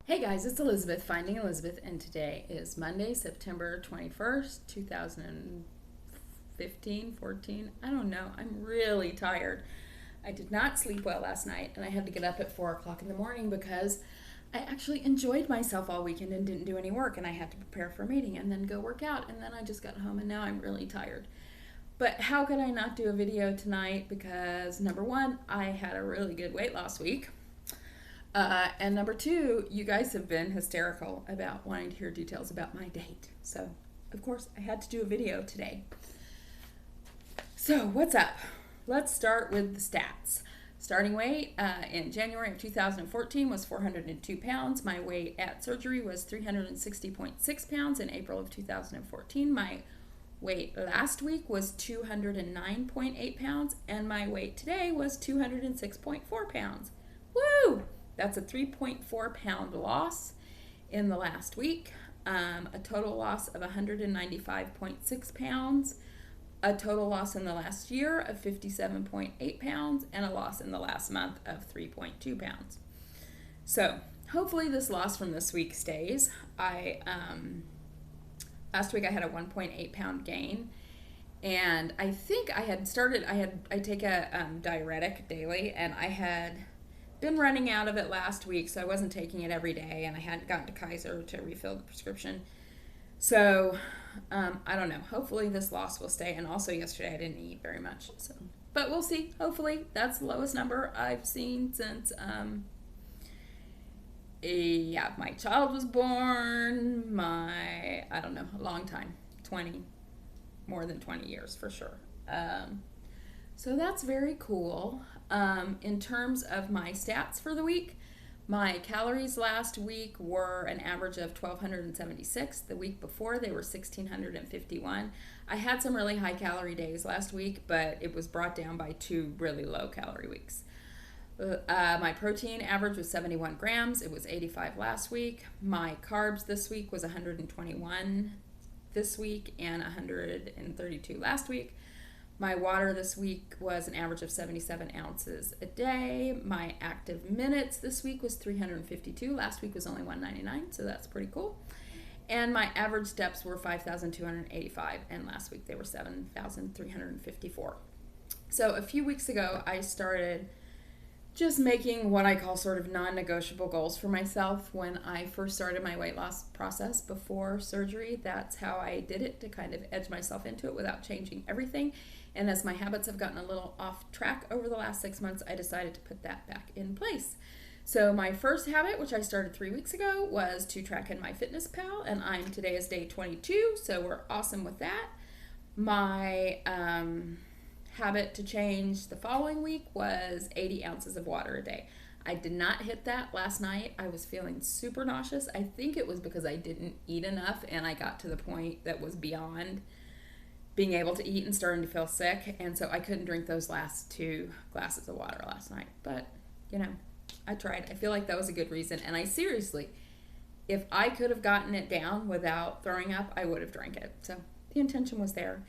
Hey guys, it's Elizabeth, Finding Elizabeth, and today is Monday, September 21st, 2015, 14. I don't know. I'm really tired. I did not sleep well last night, and I had to get up at 4 o'clock in the morning because I actually enjoyed myself all weekend and didn't do any work, and I had to prepare for a meeting and then go work out, and then I just got home, and now I'm really tired. But how could I not do a video tonight? Because number one, I had a really good weight loss week. And number two, you guys have been hysterical about wanting to hear details about my date. So, of course, I had to do a video today. So, what's up? Let's start with the stats. Starting weight in January of 2014 was 402 pounds. My weight at surgery was 360.6 pounds in April of 2014. My weight last week was 209.8 pounds, and my weight today was 206.4 pounds. Woo! That's a 3.4 pound loss in the last week, a total loss of 195.6 pounds, a total loss in the last year of 57.8 pounds, and a loss in the last month of 3.2 pounds. So hopefully this loss from this week stays. Last week I had a 1.8 pound gain, and I think I take a diuretic daily, and I had been running out of it last week, so I wasn't taking it every day, and I hadn't gotten to Kaiser to refill the prescription. So I don't know. Hopefully this loss will stay. And also yesterday I didn't eat very much. But we'll see. Hopefully that's the lowest number I've seen since my child was born. I don't know, a long time, more than 20 years for sure. So that's very cool. In terms of my stats for the week, my calories last week were an average of 1,276. The week before, they were 1,651. I had some really high calorie days last week, but it was brought down by 2 really low calorie weeks. My protein average was 71 grams. It was 85 last week. My carbs this week was 121 this week and 132 last week. My water this week was an average of 77 ounces a day. My active minutes this week was 352. Last week was only 199, so that's pretty cool. And my average steps were 5,285, and last week they were 7,354. So a few weeks ago, I started just making what I call sort of non-negotiable goals for myself. When I first started my weight loss process before surgery, that's how I did it, to kind of edge myself into it without changing everything. And as my habits have gotten a little off track over the last 6 months, I decided to put that back in place. So my first habit, which I started 3 weeks ago, was to track in MyFitnessPal, and today is day 22, so we're awesome with that. My habit to change the following week was 80 ounces of water a day. I did not hit that last night. I was feeling super nauseous. I think it was because I didn't eat enough, and I got to the point that was beyond being able to eat and starting to feel sick, and so I couldn't drink those last 2 glasses of water last night. But, I tried. I feel like that was a good reason, and I seriously, if I could have gotten it down without throwing up, I would have drank it. So the intention was there.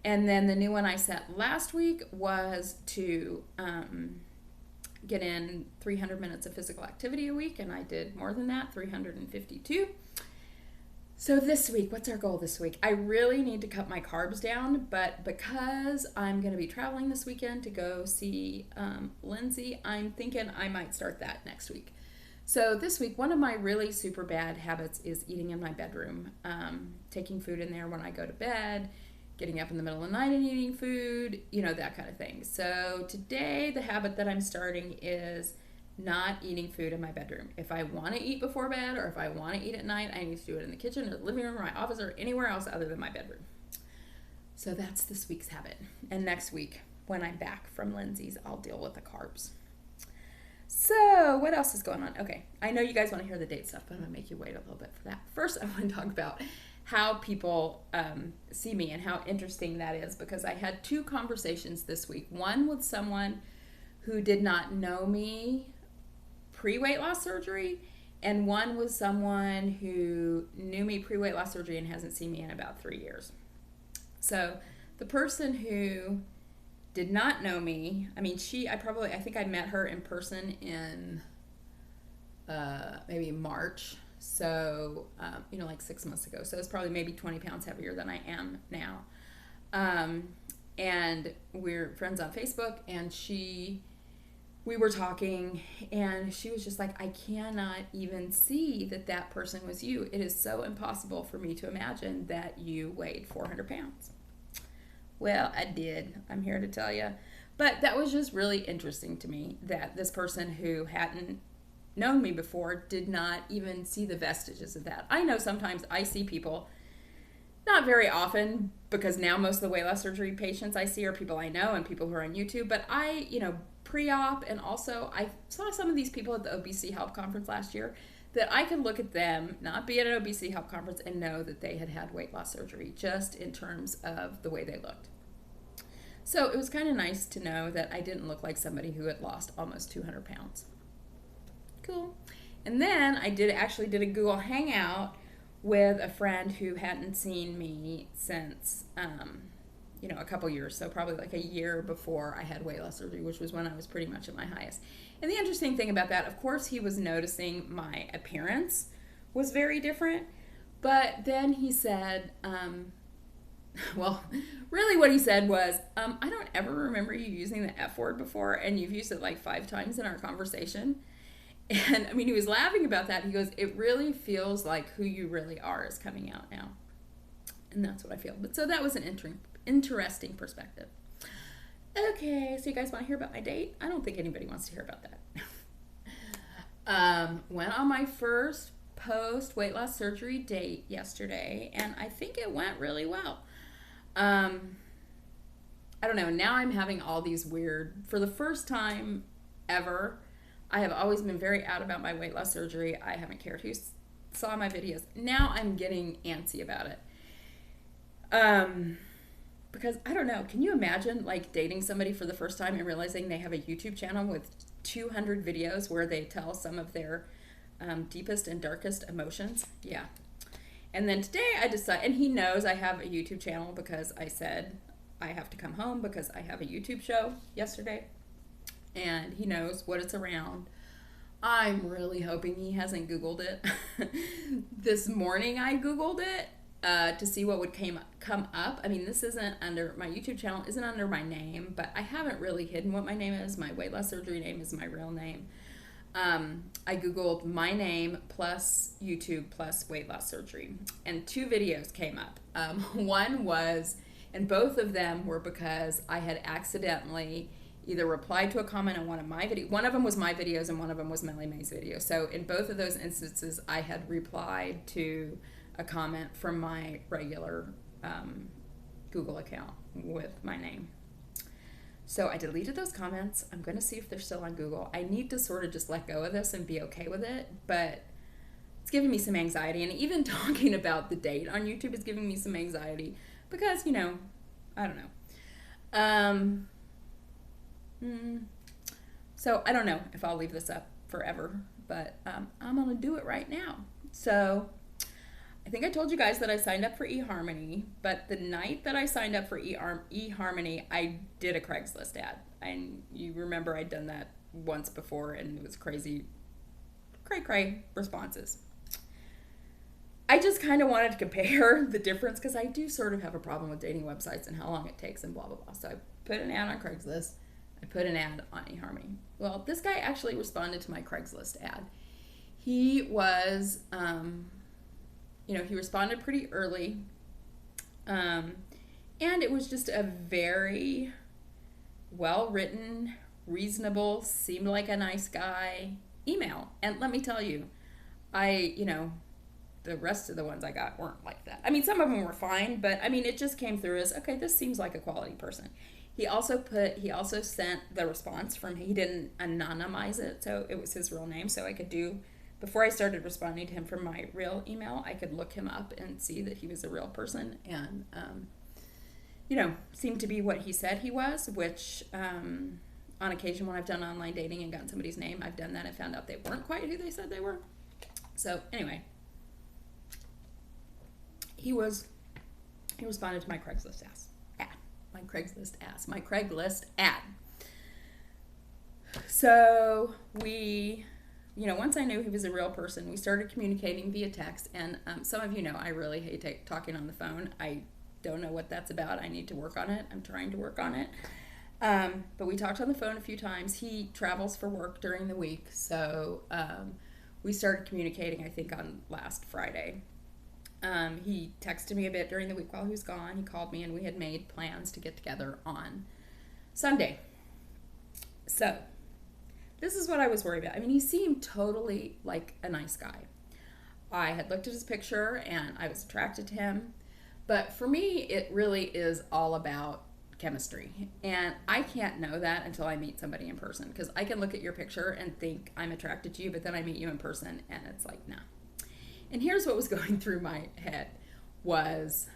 And then the new one I set last week was to get in 300 minutes of physical activity a week, and I did more than that, 352. So this week, what's our goal this week? I really need to cut my carbs down, but because I'm going to be traveling this weekend to go see Lindsay, I'm thinking I might start that next week. So this week, one of my really super bad habits is eating in my bedroom, taking food in there when I go to bed, getting up in the middle of the night and eating food, that kind of thing. So today, the habit that I'm starting is not eating food in my bedroom. If I want to eat before bed, or if I want to eat at night, I need to do it in the kitchen or the living room or my office or anywhere else other than my bedroom. So that's this week's habit. And next week, when I'm back from Lindsay's, I'll deal with the carbs. So what else is going on? Okay, I know you guys want to hear the date stuff, but I'm going to make you wait a little bit for that. First, I want to talk about how people see me and how interesting that is, because I had 2 conversations this week. One with someone who did not know me pre-weight loss surgery, and one was someone who knew me pre-weight loss surgery and hasn't seen me in about 3 years. So the person who did not know me, I think I met her in person in maybe March. So, like 6 months ago. So it's probably maybe 20 pounds heavier than I am now. And we're friends on Facebook, and we were talking, and she was just like, I cannot even see that person was you. It is so impossible for me to imagine that you weighed 400 pounds. Well, I did. I'm here to tell you. But that was just really interesting to me that this person who hadn't known me before did not even see the vestiges of that. I know sometimes I see people, not very often, because now most of the weight loss surgery patients I see are people I know and people who are on YouTube, but I, pre-op, and also I saw some of these people at the Obesity Help Conference last year that I could look at them, not be at an Obesity Help Conference, and know that they had had weight loss surgery just in terms of the way they looked. So it was kind of nice to know that I didn't look like somebody who had lost almost 200 pounds. Cool. And then I actually did a Google Hangout with a friend who hadn't seen me since, a couple years. So probably like a year before I had weight loss surgery, which was when I was pretty much at my highest. And the interesting thing about that, of course, he was noticing my appearance was very different. But then he said, really what he said was, I don't ever remember you using the F word before, and you've used it like 5 times in our conversation. And he was laughing about that. He goes, it really feels like who you really are is coming out now. And that's what I feel. But so that was an interesting perspective. Okay, so you guys want to hear about my date? I don't think anybody wants to hear about that. Went on my first post weight loss surgery date yesterday, and I think it went really well. I don't know. Now I'm having all these weird, for the first time ever, I have always been very out about my weight loss surgery. I haven't cared who saw my videos. Now I'm getting antsy about it. Because I don't know, can you imagine like dating somebody for the first time and realizing they have a YouTube channel with 200 videos where they tell some of their deepest and darkest emotions? Yeah. And then today I decided, and he knows I have a YouTube channel because I said I have to come home because I have a YouTube show yesterday. And he knows what it's around. I'm really hoping he hasn't Googled it. This morning I Googled it to see what would come up. This isn't under, my YouTube channel isn't under my name, but I haven't really hidden what my name is. My weight loss surgery name is my real name. I Googled my name plus YouTube plus weight loss surgery, and 2 videos came up. One was, and both of them were because I had accidentally either replied to a comment on one of my videos. One of them was my videos and one of them was Melly May's video. So in both of those instances, I had replied to a comment from my regular Google account with my name. So I deleted those comments. I'm going to see if they're still on Google. I need to sort of just let go of this and be okay with it, but it's giving me some anxiety. And even talking about the date on YouTube is giving me some anxiety because, I don't know. So I don't know if I'll leave this up forever, but I'm going to do it right now. So I think I told you guys that I signed up for eHarmony, but the night that I signed up for eHarmony, I did a Craigslist ad. And you remember I'd done that once before, and it was crazy, cray responses. I just kind of wanted to compare the difference because I do sort of have a problem with dating websites and how long it takes and blah, blah, blah. So I put an ad on Craigslist. I put an ad on eHarmony. Well, this guy actually responded to my Craigslist ad. He was, he responded pretty early. And it was just a very well-written, reasonable, seemed like a nice guy email. And let me tell you, the rest of the ones I got weren't like that. Some of them were fine, but it just came through as, okay, this seems like a quality person. He also sent the response he didn't anonymize it, so it was his real name, so I could before I started responding to him from my real email, I could look him up and see that he was a real person, and, seemed to be what he said he was, which, on occasion when I've done online dating and gotten somebody's name, I've done that and found out they weren't quite who they said they were. So, anyway, he responded to my Craigslist ad. So we once I knew he was a real person, we started communicating via text. And some of you know I really hate talking on the phone. I don't know what that's about. I need to work on it. I'm trying to work on it. But we talked on the phone a few times. He travels for work during the week, so we started communicating, I think, on last Friday. He texted me a bit during the week while he was gone. He called me, and we had made plans to get together on Sunday. So this is what I was worried about. I mean, he seemed totally like a nice guy. I had looked at his picture, and I was attracted to him. But for me, it really is all about chemistry. And I can't know that until I meet somebody in person, because I can look at your picture and think I'm attracted to you, but then I meet you in person and it's like, nah. And here's what was going through my head was,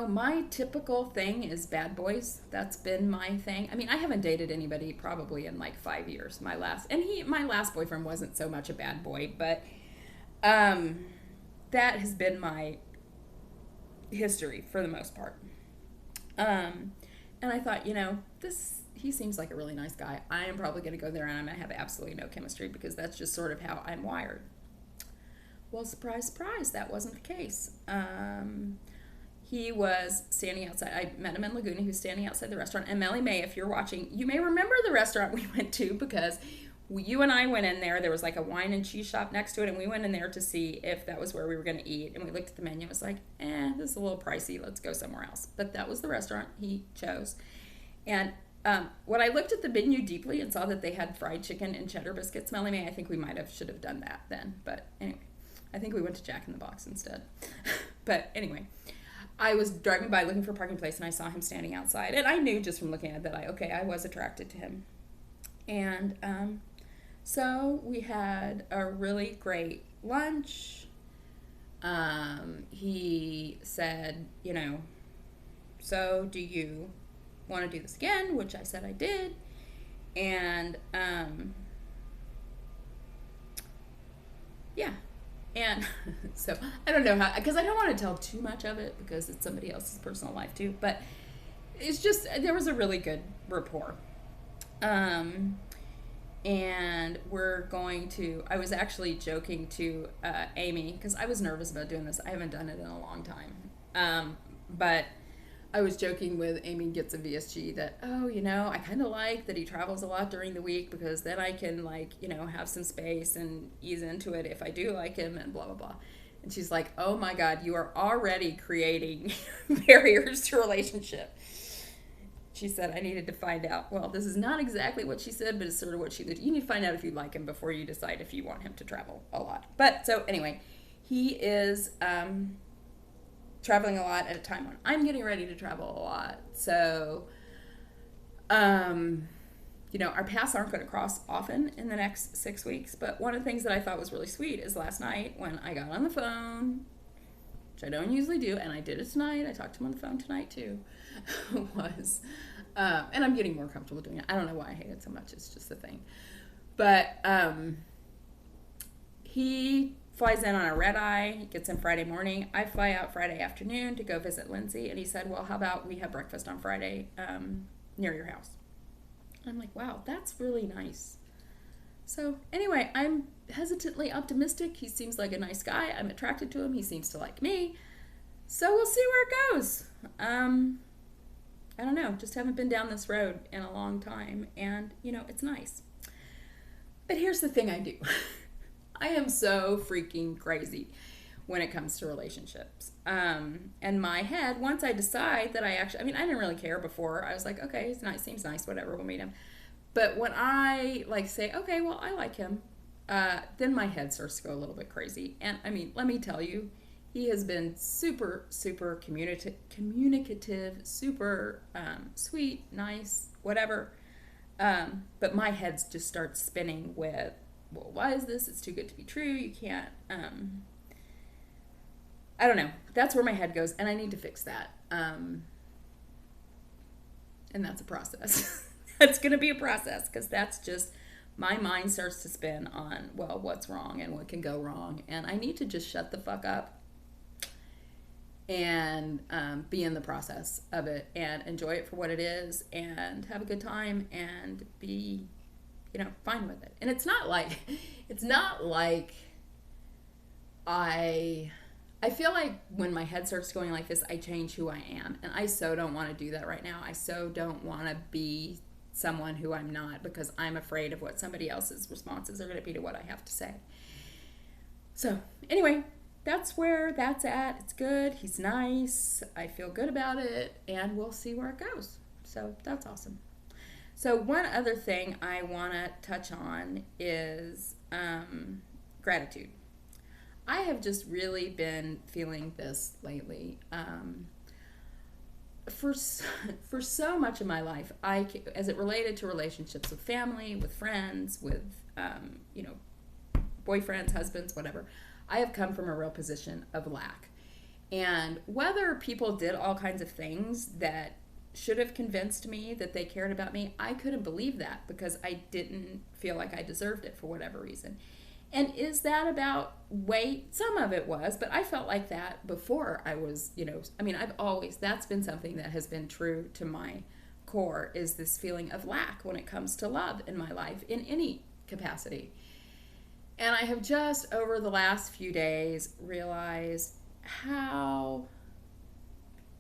my typical thing is bad boys. That's been my thing. I mean, I haven't dated anybody probably in like 5 years. My last boyfriend wasn't so much a bad boy, but that has been my history for the most part. And I thought, he seems like a really nice guy. I am probably going to go there and I'm going to have absolutely no chemistry, because that's just sort of how I'm wired. Well, surprise, surprise, that wasn't the case. He was standing outside. I met him in Laguna. He was standing outside the restaurant. And Melly May, if you're watching, you may remember the restaurant we went to, because you and I went in there. There was like a wine and cheese shop next to it, and we went in there to see if that was where we were going to eat. And we looked at the menu. It was like, this is a little pricey. Let's go somewhere else. But that was the restaurant he chose. And when I looked at the menu deeply and saw that they had fried chicken and cheddar biscuits, Melly May, I think we should have done that then. But anyway, I think we went to Jack in the Box instead. But anyway, I was driving by looking for a parking place, and I saw him standing outside. And I knew just from looking at it that I was attracted to him. And so we had a really great lunch. He said, so do you want to do this again? Which I said I did. And yeah. And so I don't know how, because I don't want to tell too much of it, because it's somebody else's personal life too. But it's just, there was a really good rapport. And I was actually joking to Amy, because I was nervous about doing this. I haven't done it in a long time. But I was joking with Amy Gets a VSG that, I kind of like that he travels a lot during the week, because then I can have some space and ease into it if I do like him, and blah, blah, blah. And she's like, oh my God, you are already creating barriers to relationship. She said I needed to find out. Well, this is not exactly what she said, but it's sort of what she did. You need to find out if you like him before you decide if you want him to travel a lot. But so anyway, he is traveling a lot at a time when I'm getting ready to travel a lot. So, our paths aren't going to cross often in the next 6 weeks. But one of the things that I thought was really sweet is last night when I got on the phone, which I don't usually do, and I did it tonight. I talked to him on the phone tonight too. And I'm getting more comfortable doing it. I don't know why I hate it so much. It's just a thing. But he flies in on a red eye. He gets in Friday morning. I fly out Friday afternoon to go visit Lindsay. And he said, well, how about we have breakfast on Friday near your house? I'm like, wow, that's really nice. So anyway, I'm hesitantly optimistic. He seems like a nice guy. I'm attracted to him. He seems to like me. So we'll see where it goes. I don't know. Just haven't been down this road in a long time. And, it's nice. But here's the thing I do. I am so freaking crazy when it comes to relationships. And my head, once I decide that I didn't really care before. I was like, okay, he's nice, seems nice, whatever, we'll meet him. But when I say, okay, well, I like him, then my head starts to go a little bit crazy. And let me tell you, he has been super, super communicative, super sweet, nice, whatever. But my head just starts spinning with, well, why is this? It's too good to be true. You can't, I don't know. That's where my head goes, and I need to fix that. And that's a process. That's going to be a process, because that's just, my mind starts to spin on, well, what's wrong and what can go wrong. And I need to just shut the fuck up and be in the process of it and enjoy it for what it is and have a good time and be fine with it. And it's not like, it's not like I feel like when my head starts going like this, I change who I am. And I so don't want to do that right now. I so don't want to be someone who I'm not, because I'm afraid of what somebody else's responses are going to be to what I have to say. So anyway, that's where that's at. It's good. He's nice. I feel good about it, and we'll see where it goes. So that's awesome. So one other thing I want to touch on is gratitude. I have just really been feeling this lately. For so much of my life, as it related to relationships with family, with friends, with boyfriends, husbands, whatever, I have come from a real position of lack. And whether people did all kinds of things that should have convinced me that they cared about me, I couldn't believe that because I didn't feel like I deserved it for whatever reason. And is that about weight? Some of it was, but I felt like that before I was, that's been something that has been true to my core, is this feeling of lack when it comes to love in my life in any capacity. And I have just over the last few days realized how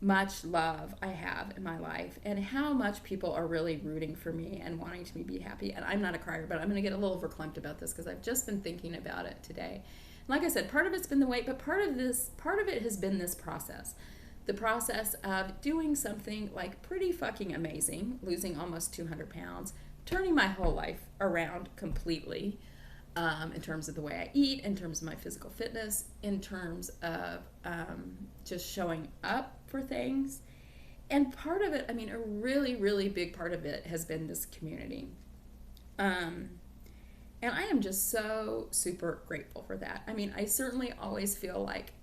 much love I have in my life and how much people are really rooting for me and wanting to be happy. And I'm not a crier, but I'm going to get a little verklempt about this because I've just been thinking about it today. Like I said, part of it's been the weight, but part of it has been this process. The process of doing something like pretty fucking amazing, losing almost 200 pounds, turning my whole life around completely, in terms of the way I eat, in terms of my physical fitness, in terms of just showing up for things. And part of it, a really, really big part of it has been this community. And I am just so super grateful for that. I certainly always feel like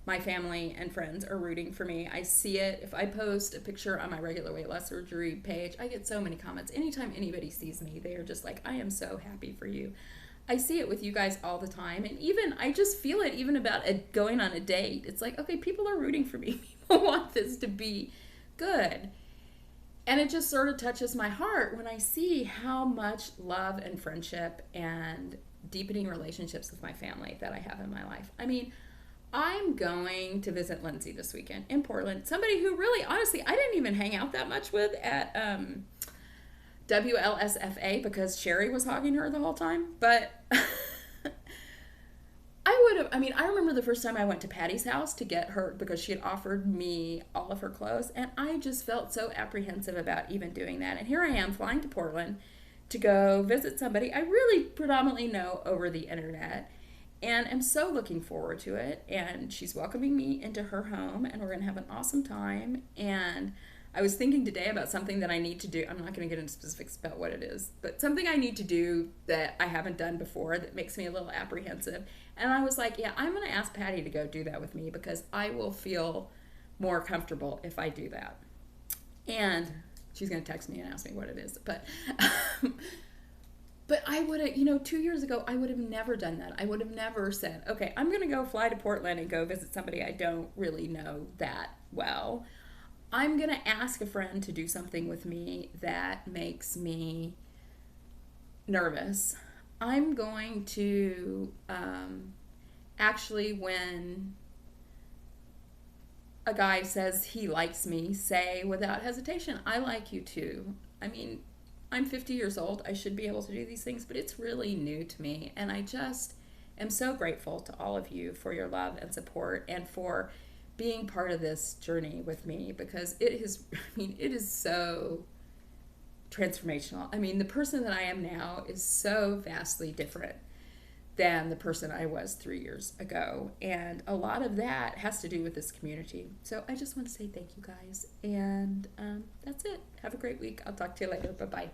my family and friends are rooting for me. I see it. If I post a picture on my regular weight loss surgery page, I get so many comments. Anytime anybody sees me, they are just like, I am so happy for you. I see it with you guys all the time. And even, I just feel it even about going on a date. It's like, okay, people are rooting for me. People want this to be good. And it just sort of touches my heart when I see how much love and friendship and deepening relationships with my family that I have in my life. I'm going to visit Lindsay this weekend in Portland. Somebody who really, honestly, I didn't even hang out that much with at WLSFA because Sherry was hogging her the whole time. But I remember the first time I went to Patty's house to get her because she had offered me all of her clothes. And I just felt so apprehensive about even doing that. And here I am flying to Portland to go visit somebody I really predominantly know over the internet. And I'm so looking forward to it. And she's welcoming me into her home, and we're going to have an awesome time. And I was thinking today about something that I need to do. I'm not going to get into specifics about what it is, but something I need to do that I haven't done before that makes me a little apprehensive. And I was like, yeah, I'm going to ask Patty to go do that with me because I will feel more comfortable if I do that. And she's going to text me and ask me what it is. But I would have, 2 years ago, I would have never done that. I would have never said, okay, I'm going to go fly to Portland and go visit somebody I don't really know that well. I'm going to ask a friend to do something with me that makes me nervous. I'm going to actually, when a guy says he likes me, say without hesitation, I like you too. I'm 50 years old. I should be able to do these things, but it's really new to me. And I just am so grateful to all of you for your love and support and for being part of this journey with me, because it is so transformational. The person that I am now is so vastly different than the person I was 3 years ago. And a lot of that has to do with this community. So I just want to say thank you guys. And that's it. Have a great week. I'll talk to you later. Bye-bye.